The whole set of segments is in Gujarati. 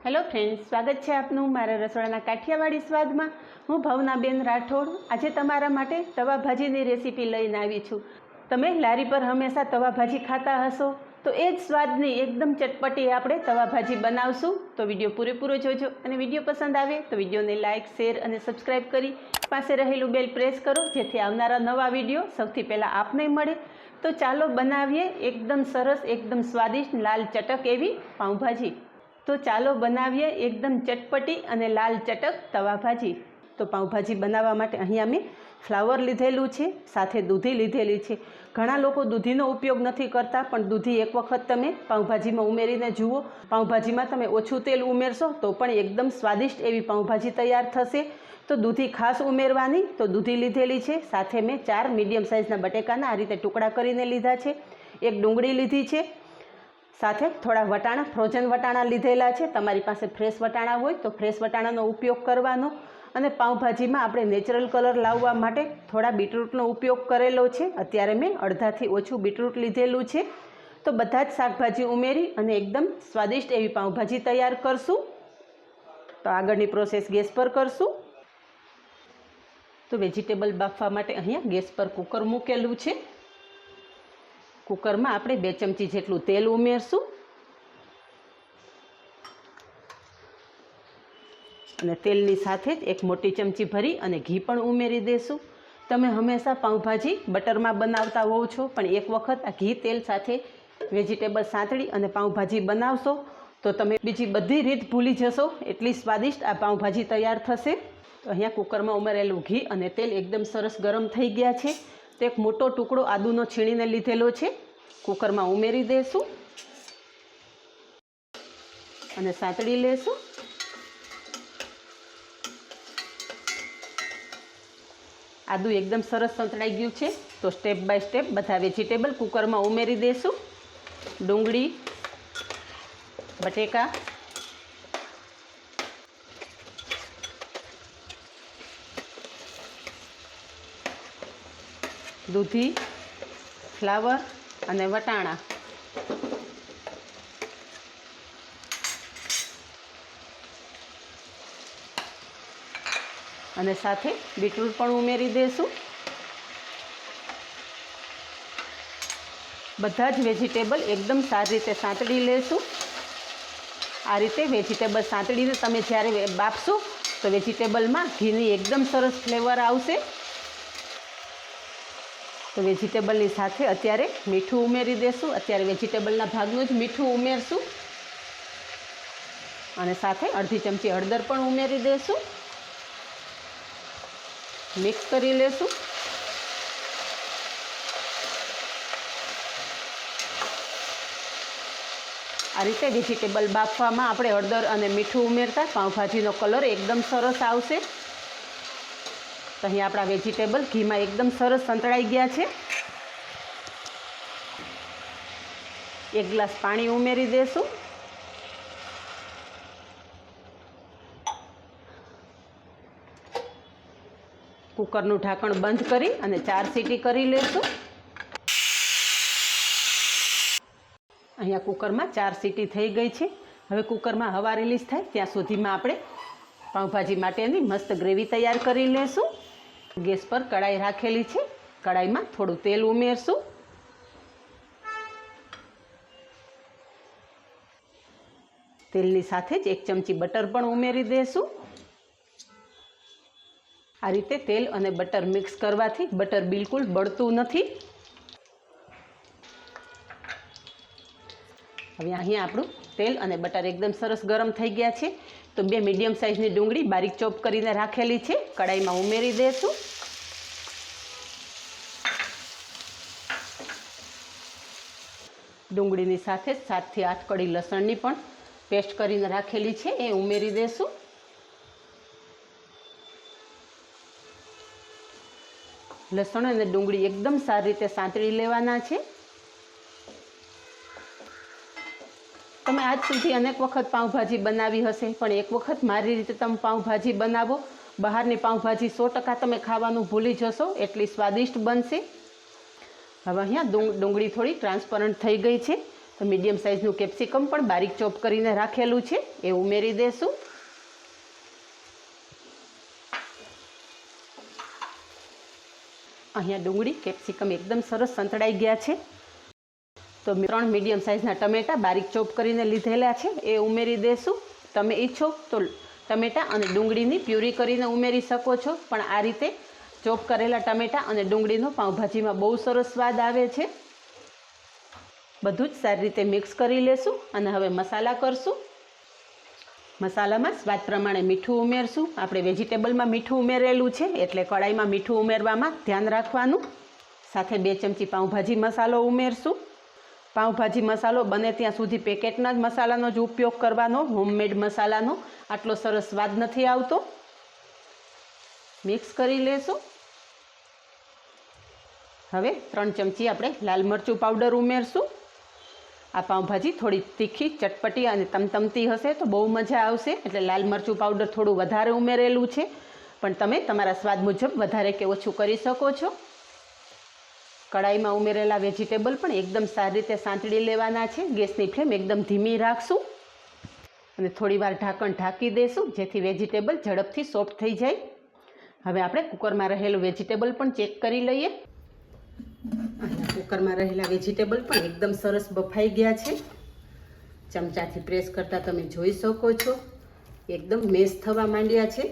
हेलो फ्रेंड्स, स्वागत है आपनु मारा रसोड़ाना काठियावाड़ी स्वाद में। हूँ भावनाबेन राठोड़ आज तमारा माटे तवा भाजीनी रेसिपी लईने आवी छूं। तमे लारी पर हमेशा तवा भाजी खाता हशो, तो ए ज स्वादनी एकदम चटपटी आपणे तवा भाजी बनावशुं। तो विडियो पूरेपूरो जोजो अने विडियो पसंद आवे तो विडियोने लाइक, शेर अने सब्सक्राइब करी पासे रहेलुं बेल प्रेस करो, जेथी आवनारा नवा विडियो सौथी पहेला आपने मळे। तो चालो बनावीए एकदम सरस, एकदम स्वादिष्ट लाल चटक एवी पावभाजी। तो चालो बनावीए एकदम चटपटी अने लाल चटक तवा भाजी। तो पावभाजी बनावा माटे अहींया मैं फ्लावर लीधेलुं छे, साथे दूधी लीधेली छे। घणा लोको दूधीनो उपयोग नहीं करता, पण दूधी एक वखत तमे पावभाजीमां उमेरीने जुओ। पावभाजीमां तमे ओछुं तेल उमेरशो तो पण एकदम स्वादिष्ट एवी पावभाजी तैयार थशे। तो दूधी खास उमेरवानी। तो दूधी लीधेली छे, साथे मैं 4 मीडियम साइजना बटेकाना आ रीते टुकड़ा करीने लीधा छे। एक डूंगળી लीधी छे, साथे थोड़ा वटाणा फ्रोजन वटाणा लीधेला छे। तमारी पासे फ्रेश वटाणा होय तो फ्रेश वटाणानो उपयोग करवानो। अने पावभाजीमां आपणे नेचरल कलर लाववा माटे थोड़ा बीटरूटनो उपयोग करेलो छे। अत्यारे मैं अर्धाथी ओछुं बीटरूट लीधेलुं छे। तो बधा ज शाकभाजी उमेरी अने एकदम स्वादिष्ट एवी पावभाजी तैयार करशुं। तो आगळनी प्रोसेस गैस पर करशुं। तो वेजिटेबल बाफवा माटे अहींया गैस पर कूकर मूकेलुं छे। कूकर में आपणे 2 चमची जेटलुं तेल उमेरशुं अने तेलनी साथे ज 1 मोटी चमची भरी अने घी पण उमेरी देशुं। तमे हमेशा पावभाजी बटर में बनावता होव छो, पण एक वखत आ घी तेल साथे वेजिटेबल सातળી अने पावभाजी बनावशो तो तमे बीजी बधी रीत भूली जशो। एटली स्वादिष्ट आ पावभाजी तैयार थशे। तो अहींया कूकर में उमेरेलुं घी अने तेल एकदम सरस गरम थई गया छे। तो एक मोटो टुकड़ो आदूनो छीणीने लीधेलो छे, कूकर में उमेरी देशुं अने सातળી लेशुं। आदू एकदम सरस संतळाई गयुं छे। तो स्टेप बाय स्टेप बधा वेजिटेबल कूकर में उमेरी देशुं। डूंगળી, बटेका, दूधी, फ्लावर अने वटाणा। अने साथे बीटरूट पण उमेरी देशुं। बधा ज वेजिटेबल एकदम सारी रीते सातળી लेशुं। आ रीते वेजिटेबल सातળીने तमे ज्यारे बाफशो तो वेजिटेबल में घीनी एकदम सरस फ्लेवर आवशे। तो वेजिटेबलनी साथे अत्यारे मीठुं उमेरी देशुं। अत्यारे वेजिटेबलना भागनुं ज मीठुं उमेरशुं अने साथे अर्धी चमची हळदर पण उमेरी देशुं। मिक्स करी लेशुं। आ रीते वेजिटेबल बाफवामां आपणे हळदर अने मीठुं उमेरता पावभाजीनो कलर एकदम सरस आवशे। तो अहीं आपणा वेजिटेबल घी में एकदम सरस संतळाई गया छे। 1 ग्लास पाणी उमेरी देशुं। कूकरनुं ढांकण बंध करी अने 4 सीटी करी लेशुं। अहींया कूकर में 4 सीटी थई गई छे। हवे कूकर में हवा रिलीज थाय त्यां सुधीमां आपणे पावभाजी माटेनी मस्त ग्रेवी तैयार करी लेशुं। गैस पर कढ़ाई राखेली छे। कढ़ाई में थोड़ुं तेल उमेरशुं। तेलनी साथे ज 1 चमची बटर पण उमेरी देशुं। आ रीते तेल अने बटर मिक्स करवाथी बटर बिल्कुल बळતું નથી। हवे अहीं आपणुं तेल अने बटर एकदम सरस गरम थई गया छे। तो 2 मीडियम साइजनी डूंगળી बारीक चॉप करीने राखेली छे, कढ़ाई में उमेरी देशुं। डूंगળીની સાથે 7 થી 8 कड़ी लसणनी पण पेस्ट करीने राखेली छे ए उमेरी देशुं। लसण अने डूंगળી एकदम सारी रीते सातળી लेवाना छे। तमे आज सुधी अनेक वखत पावभाजी बनावी हशे, पण एक वखत मारी रीते तमे पावभाजी बनावो। बहारनी पावभाजी 100% तमे खावानुं भूली जशो, एटली स्वादिष्ट बनशे। हवे अहींया डूंगળી थोड़ी ट्रांसपरंट थई गई छे। તો મીડિયમ સાઇઝનું કેપ્સિકમ પણ બારીક ચોપ કરીને રાખેલું છે એ ઉમેરી દઈશું. અહીંયા ડુંગળી કેપ્સિકમ એકદમ સરસ સંતળાઈ ગયા છે. તો 3 મીડિયમ સાઇઝના ટમેટાં બારીક ચોપ કરીને લીધેલા છે એ ઉમેરી દઈશું. તમે ઈચ્છો તો ટમેટાં અને ડુંગળીની પ્યુરી કરીને ઉમેરી શકો છો, પણ આ રીતે ચોપ કરેલા ટમેટાં અને ડુંગળીનો પાઉંભાજીમાં બહુ સરસ સ્વાદ આવે છે. બધું જ સારી રીતે મિક્સ કરી લેશું અને હવે મસાલા કરશું. મસાલામાં સ્વાદ પ્રમાણે મીઠું ઉમેરશું. આપણે વેજીટેબલમાં મીઠું ઉમેરેલું છે એટલે કડાઈમાં મીઠું ઉમેરવામાં ધ્યાન રાખવાનું. સાથે 2 ચમચી પાઉંભાજી મસાલો ઉમેરશું. પાઉંભાજી મસાલો બને ત્યાં સુધી પેકેટના જ મસાલાનો જ ઉપયોગ કરવાનો, હોમમેડ મસાલાનો. આટલો સરસ સ્વાદ નથી આવતો. મિક્સ કરી લેશું. હવે 3 ચમચી આપણે લાલ મરચું પાવડર ઉમેરશું. આ પાઉંભાજી થોડી તીખી, ચટપટી અને તમતમતી હશે તો બહુ મજા આવશે, એટલે લાલ મરચું પાવડર થોડું વધારે ઉમેરેલું છે, પણ તમે તમારા સ્વાદ મુજબ વધારે કે ઓછું કરી શકો છો. કડાઈમાં ઉમેરેલા વેજીટેબલ પણ એકદમ સારી રીતે સાંતળી લેવાના છે. ગેસની ફ્લેમ એકદમ ધીમી રાખશું અને થોડીવાર ઢાંકણ ઢાંકી દઈશું જેથી વેજીટેબલ ઝડપથી સોફ્ટ થઈ જાય. હવે આપણે કુકરમાં રહેલું વેજીટેબલ પણ ચેક કરી લઈએ. અહીંયા કુકરમાં રહેલા વેજીટેબલ પણ એકદમ સરસ બફાઈ ગયા છે. ચમચાથી પ્રેસ કરતાં તમે જોઈ શકો છો એકદમ મેશ થવા માંડ્યા છે.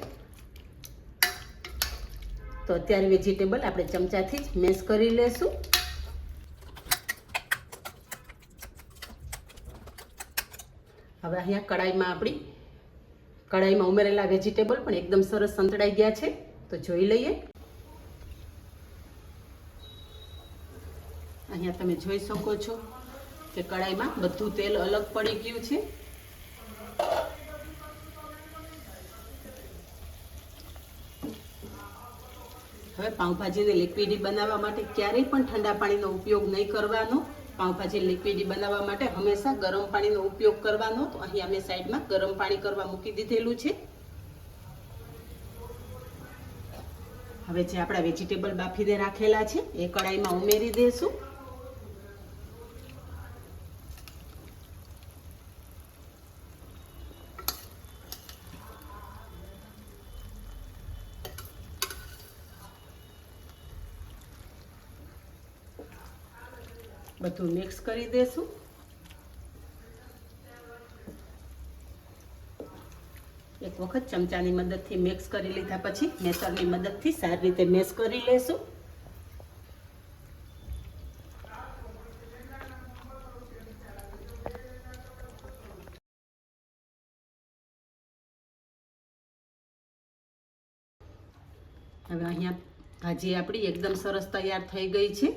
તો અત્યારે વેજીટેબલ આપણે ચમચાથી જ મેશ કરી લેશું. હવે અહીંયા કડાઈમાં ઉમેરેલા વેજીટેબલ પણ એકદમ સરસ સંતળાઈ ગયા છે, તો જોઈ લઈએ. અહીંયા તમે જોઈ શકો છો કે કડાઈમાં બધું તેલ અલગ પડી ગયું છે. હવે પાઉંભાજીને લિક્વિડી બનાવવા માટે ક્યારેય પણ ઠંડા પાણીનો ઉપયોગ નહીં કરવાનો. પાઉંભાજી લિક્વિડી બનાવવા માટે હંમેશા ગરમ પાણીનો ઉપયોગ કરવાનો. તો અહીંયા અમે સાઈડમાં ગરમ પાણી કરવા મૂકી દીધેલું છે. હવે જે આપણા વેજીટેબલ બાફીને રાખેલા છે એ કડાઈમાં ઉમેરી દઈશું. બધું મિક્સ કરી દેશું. એક વખત ચમચાની મદદથી મિક્સ કરી લીધા પછી મેસરની મદદથી સારી રીતે મેશ કરી લેશું. હવે અહીંયા ભાજી આપણી એકદમ સરસ તૈયાર થઈ ગઈ છે.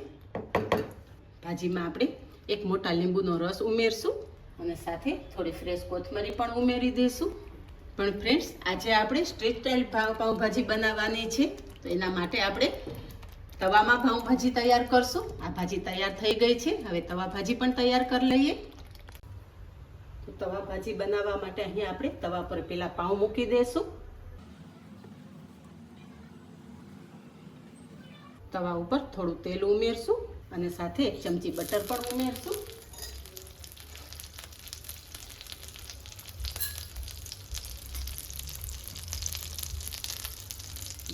ભાજીમાં આપણે એક મોટા લીંબુનો રસ ઉમેરશું અને સાથે થોડી ફ્રેશ કોથમરી પણ ઉમેરી દઈશું. પણ ફ્રેન્ડ્સ, આજે આપણે સ્ટ્રીટ સ્ટાઇલ પાઉંભાજી બનાવવાની છે, તો એના માટે આપણે તવામાં પાઉંભાજી તૈયાર કરશું. આ ભાજી તૈયાર થઈ ગઈ છે. હવે તવા ભાજી પણ તૈયાર કરી લઈએ. તો તવા ભાજી બનાવવા માટે અહીંયા આપણે તવા પર પેલા પાઉં મૂકી દઈશું. તવા ઉપર થોડું તેલ ઉમેરશું અને સાથે 1 ચમચી બટર પણ ઉમેરશું.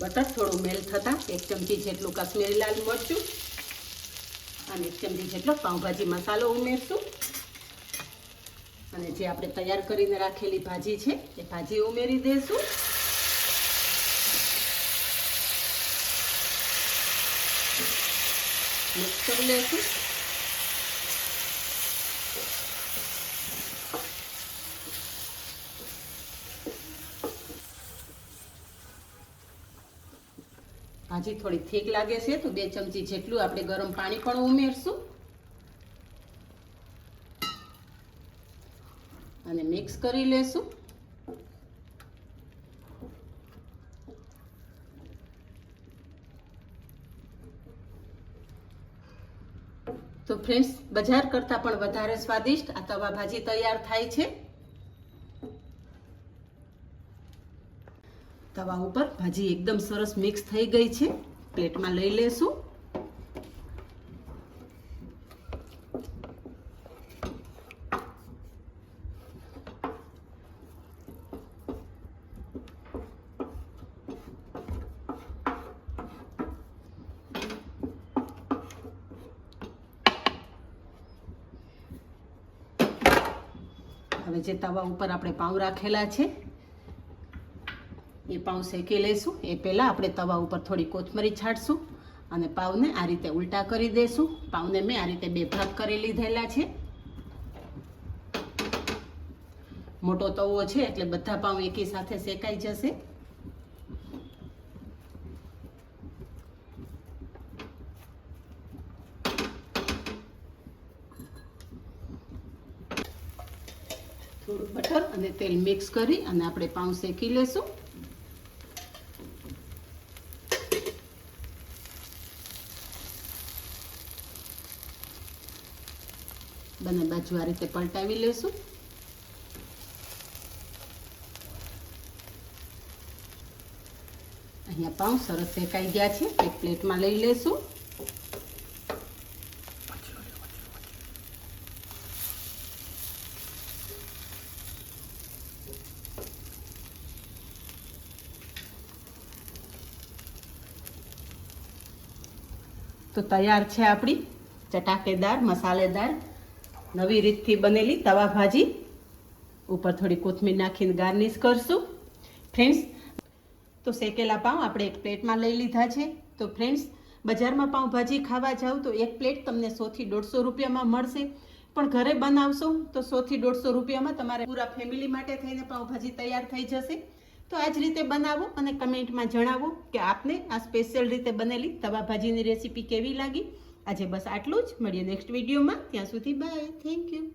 બટર થોડું મેલ્ટ થતાં 1 ચમચી જેટલું કાશ્મીરી લાલ મરચું અને 1 ચમચી જેટલો પાઉંભાજી મસાલો ઉમેરશું. અને જે આપણે તૈયાર કરીને રાખેલી ભાજી છે એ ભાજી ઉમેરી દઈશું. મિક્સ કરી લઈશું. ભાજી થોડી થીક લાગે છે તો 2 ચમચી જેટલું આપણે ગરમ પાણી પણ ઉમેરશું અને મિક્સ કરી લેશું. તો ફ્રેન્ડ્સ, બજાર કરતાં પણ વધારે સ્વાદિષ્ટ આ તવા ભાજી તૈયાર થાય છે. તવા ઉપર ભાજી એકદમ સરસ મિક્સ થઈ ગઈ છે. પ્લેટમાં લઈ લેશું. હવે જે તવા ઉપર આપણે પાઉં રાખેલા છે એ પાઉં શેકી લઈશું. એ પહેલાં આપણે તવા ઉપર થોડી કોથમરી છાંટશું અને પાઉંને આ રીતે ઉલટા કરી દઈશું. પાઉંને મેં આ રીતે 2 ભાગ કરી લીધેલા છે. મોટો તવો છે એટલે બધા પાઉં એકી સાથે શેકાઈ જશે. થોડું બટર અને તેલ મિક્સ કરી અને આપણે પાઉં શેકી લેશું. બંને બાજુ આ રીતે પલટાવી લેશું. અહીંયા પાઉં સરસ શેકાઈ ગયા છે. એક પ્લેટમાં લઈ લેશું. તો તૈયાર છે આપણી ચટાકેદાર મસાલેદાર નવી રીતથી બનેલી તવા ભાજી. ઉપર થોડી કોથમીર નાખીને ગાર્નિશ કરશું. ફ્રેન્ડ્સ, તો શેકેલા પાઉં આપણે એક પ્લેટમાં લઈ લીધા છે. તો ફ્રેન્ડ્સ, બજારમાં પાઉંભાજી ખાવા જાવ તો એક પ્લેટ તમને 100 થી 150 રૂપિયામાં મળશે. પણ ઘરે બનાવશો તો 100 થી 150 રૂપિયામાં તમારે પૂરા ફેમિલી માટે થઈને પાઉંભાજી તૈયાર થઈ જશે. તો આ જ રીતે બનાવો અને કમેન્ટમાં જણાવો કે આપને આ સ્પેશિયલ રીતે બનેલી તવા ભાજીની રેસીપી કેવી લાગી. આજે બસ આટલું જ. મળીએ નેક્સ્ટ વિડીયોમાં. ત્યાં સુધી બાય. Thank you.